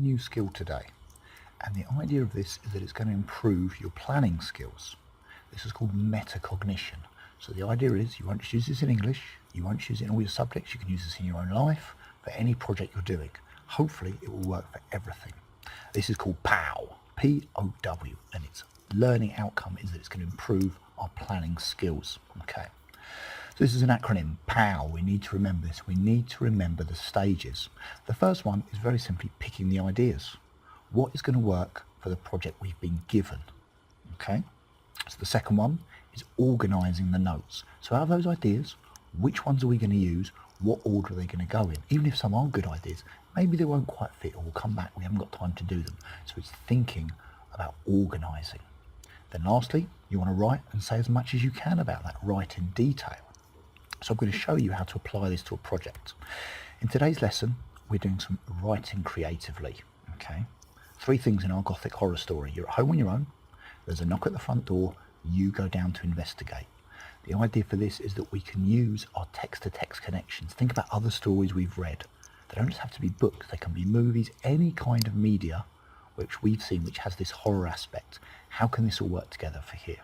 new skill today, and the idea of this is that it's going to improve your planning skills. This is called metacognition. So the idea is you won't just use this in English, you won't use it in all your subjects, you can use this in your own life, for any project you're doing. Hopefully it will work for everything. This is called POW, P-O-W, and its learning outcome is that it's going to improve our planning skills. Okay. So this is an acronym, POW. We need to remember this. We need to remember the stages. The first one is very simply picking the ideas. What is going to work for the project we've been given? Okay. So the second one is organising the notes. So out of those ideas, which ones are we going to use? What order are they going to go in? Even if some are good ideas, maybe they won't quite fit or we'll come back, we haven't got time to do them. So it's thinking about organising. Then lastly, you want to write and say as much as you can about that, write in detail. So I'm going to show you how to apply this to a project. In today's lesson, we're doing some writing creatively, okay? 3 things in our Gothic horror story. You're at home on your own, there's a knock at the front door, you go down to investigate. The idea for this is that we can use our text-to-text connections. Think about other stories we've read. They don't just have to be books, they can be movies, any kind of media which we've seen which has this horror aspect. How can this all work together for here?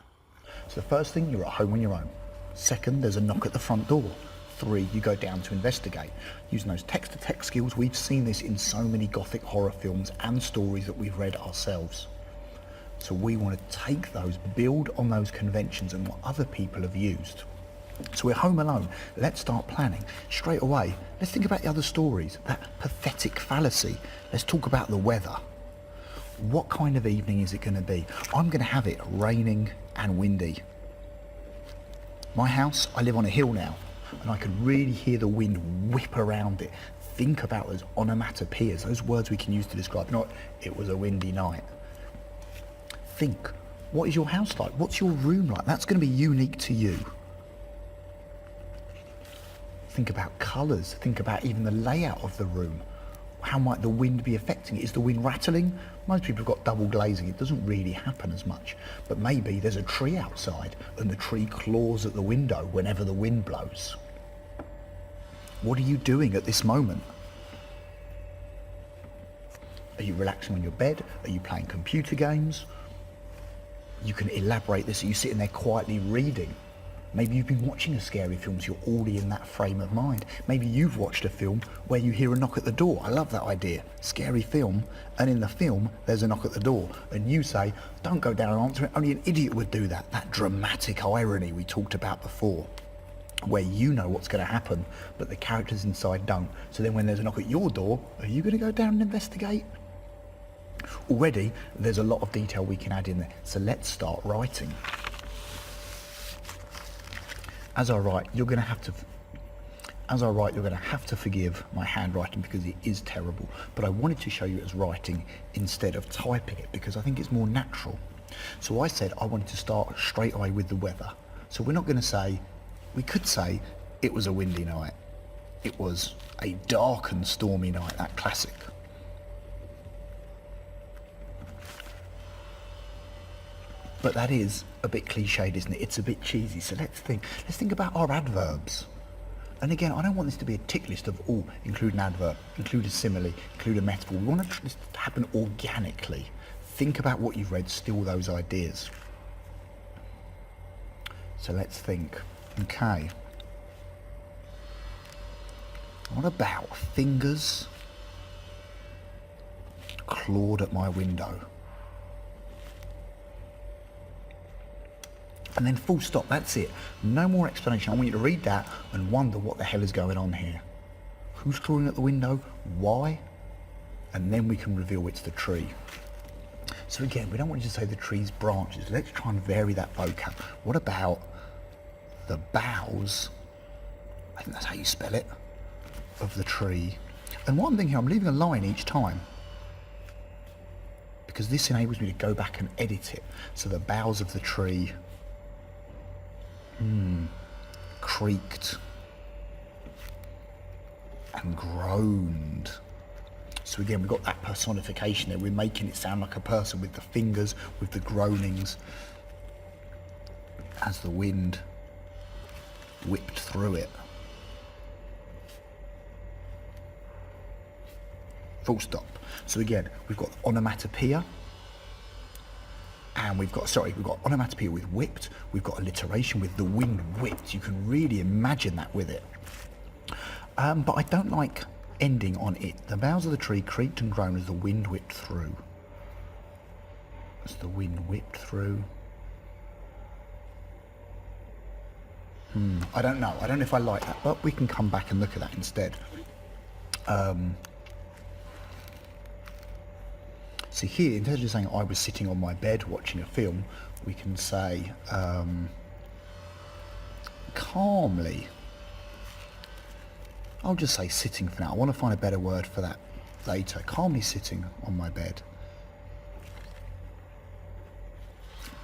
So the first thing, you're at home on your own. Second, there's a knock at the front door. 3, you go down to investigate. Using those text-to-text skills, we've seen this in so many Gothic horror films and stories that we've read ourselves. So we want to take those, build on those conventions and what other people have used. So we're home alone. Let's start planning. Straight away, let's think about the other stories. That pathetic fallacy. Let's talk about the weather. What kind of evening is it going to be? I'm going to have it raining and windy. My house, I live on a hill now, and I can really hear the wind whip around it. Think about those onomatopoeias, those words we can use to describe. Not, it was a windy night. Think, what is your house like? What's your room like? That's going to be unique to you. Think about colours. Think about even the layout of the room. How might the wind be affecting it? Is the wind rattling? Most people have got double glazing. It doesn't really happen as much. But maybe there's a tree outside and the tree claws at the window whenever the wind blows. What are you doing at this moment? Are you relaxing on your bed? Are you playing computer games? You can elaborate this. Are you sitting there quietly reading? Maybe you've been watching a scary film, so you're already in that frame of mind. Maybe you've watched a film where you hear a knock at the door. I love that idea. Scary film, and in the film, there's a knock at the door. And you say, don't go down and answer it. Only an idiot would do that. That dramatic irony we talked about before, where you know what's going to happen, but the characters inside don't. So then when there's a knock at your door, are you going to go down and investigate? Already, there's a lot of detail we can add in there. So let's start writing. As I write, you're going to have to forgive my handwriting because it is terrible. But I wanted to show you it as writing instead of typing it because I think it's more natural. So I said I wanted to start straight away with the weather. So we're not going to say, we could say it was a windy night. It was a dark and stormy night, that classic. But that is a bit cliched, isn't it? It's a bit cheesy. So let's think about our adverbs. And again, I don't want this to be a tick list of, include an adverb, include a simile, include a metaphor. We want this to happen organically. Think about what you've read, steal those ideas. So let's think. Okay. What about fingers clawed at my window? And then full stop, that's it. No more explanation. I want you to read that and wonder what the hell is going on here. Who's clawing at the window? Why? And then we can reveal it's the tree. So again, we don't want you to say the tree's branches. Let's try and vary that vocab. What about the boughs? I think that's how you spell it. Of the tree. And one thing here, I'm leaving a line each time, because this enables me to go back and edit it. So the boughs of the tree creaked and groaned. So again, we've got that personification there. We're making it sound like a person with the fingers, with the groanings, as the wind whipped through it. Full stop. So again, we've got onomatopoeia, and we've got onomatopoeia with whipped, we've got alliteration with the wind whipped. You can really imagine that with it. But I don't like ending on it. The boughs of the tree creaked and groaned as the wind whipped through. As the wind whipped through. I don't know. I don't know if I like that, but we can come back and look at that instead. See here, instead of just saying I was sitting on my bed watching a film, we can say calmly. I'll just say sitting for now. I want to find a better word for that later. Calmly sitting on my bed.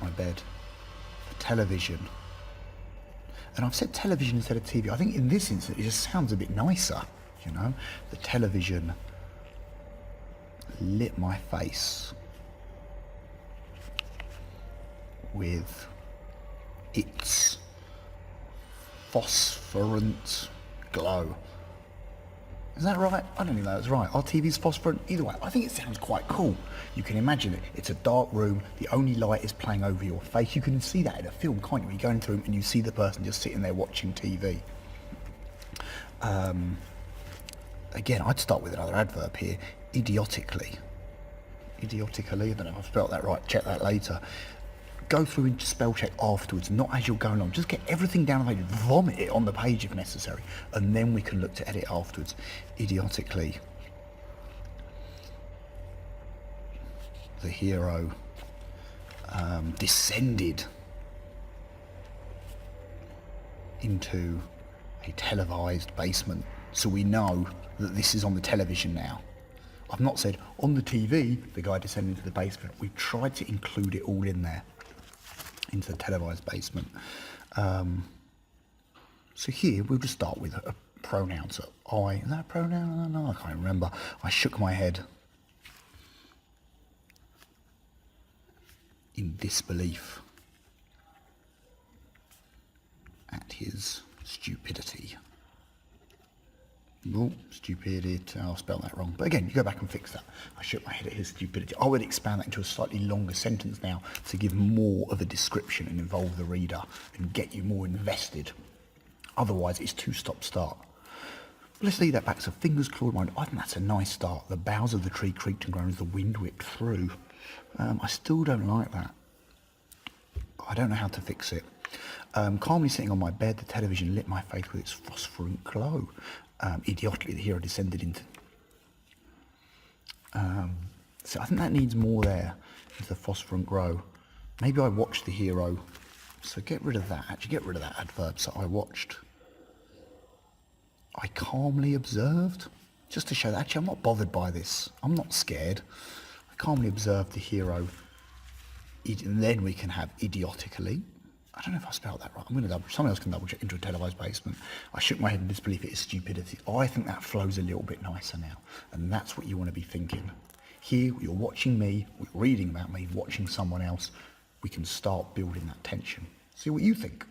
My bed. The television. And I've said television instead of TV. I think in this instance it just sounds a bit nicer, you know. The television lit my face with its phosphorant glow. Is that right? I don't even know that's right. Are TVs phosphorant? Either way, I think it sounds quite cool. You can imagine it. It's a dark room. The only light is playing over your face. You can see that in a film, can't you? You go into a room and you see the person just sitting there watching TV. Again, I'd start with another adverb here. Idiotically. Idiotically, I don't know if I've spelled that right. Check that later. Go through and spell check afterwards, not as you're going along. Just get everything down the page, vomit it on the page if necessary, and then we can look to edit afterwards. Idiotically. The hero descended into a televised basement. So we know that this is on the television now. I've not said on the TV, the guy descended into the basement. We've tried to include it all in there. Into the televised basement. So here we'll just start with a pronoun. So I, is that a pronoun? No, I can't remember. I shook my head in disbelief at his stupidity. Oh, stupidity, I'll spell that wrong. But again, you go back and fix that. I shook my head at his stupidity. I would expand that into a slightly longer sentence now to give more of a description and involve the reader and get you more invested. Otherwise, it's too stop-start. Let's leave that back. So fingers clawed around. I think that's a nice start. The boughs of the tree creaked and groaned as the wind whipped through. I still don't like that. I don't know how to fix it. Calmly sitting on my bed, the television lit my face with its phosphorant glow. Idiotically, the hero descended into... so I think that needs more there, into the phosphorant glow. Maybe I watched the hero. So get rid of that. Actually, get rid of that adverb. So I watched... I calmly observed. Just to show that, actually, I'm not bothered by this. I'm not scared. I calmly observed the hero. And then we can have idiotically. I don't know if I spelled that right. I'm going to someone else can double check. Into a televised basement. I shook my head in disbelief at his stupidity. I think that flows a little bit nicer now. And that's what you want to be thinking. Here, you're watching me, reading about me, watching someone else. We can start building that tension. See what you think.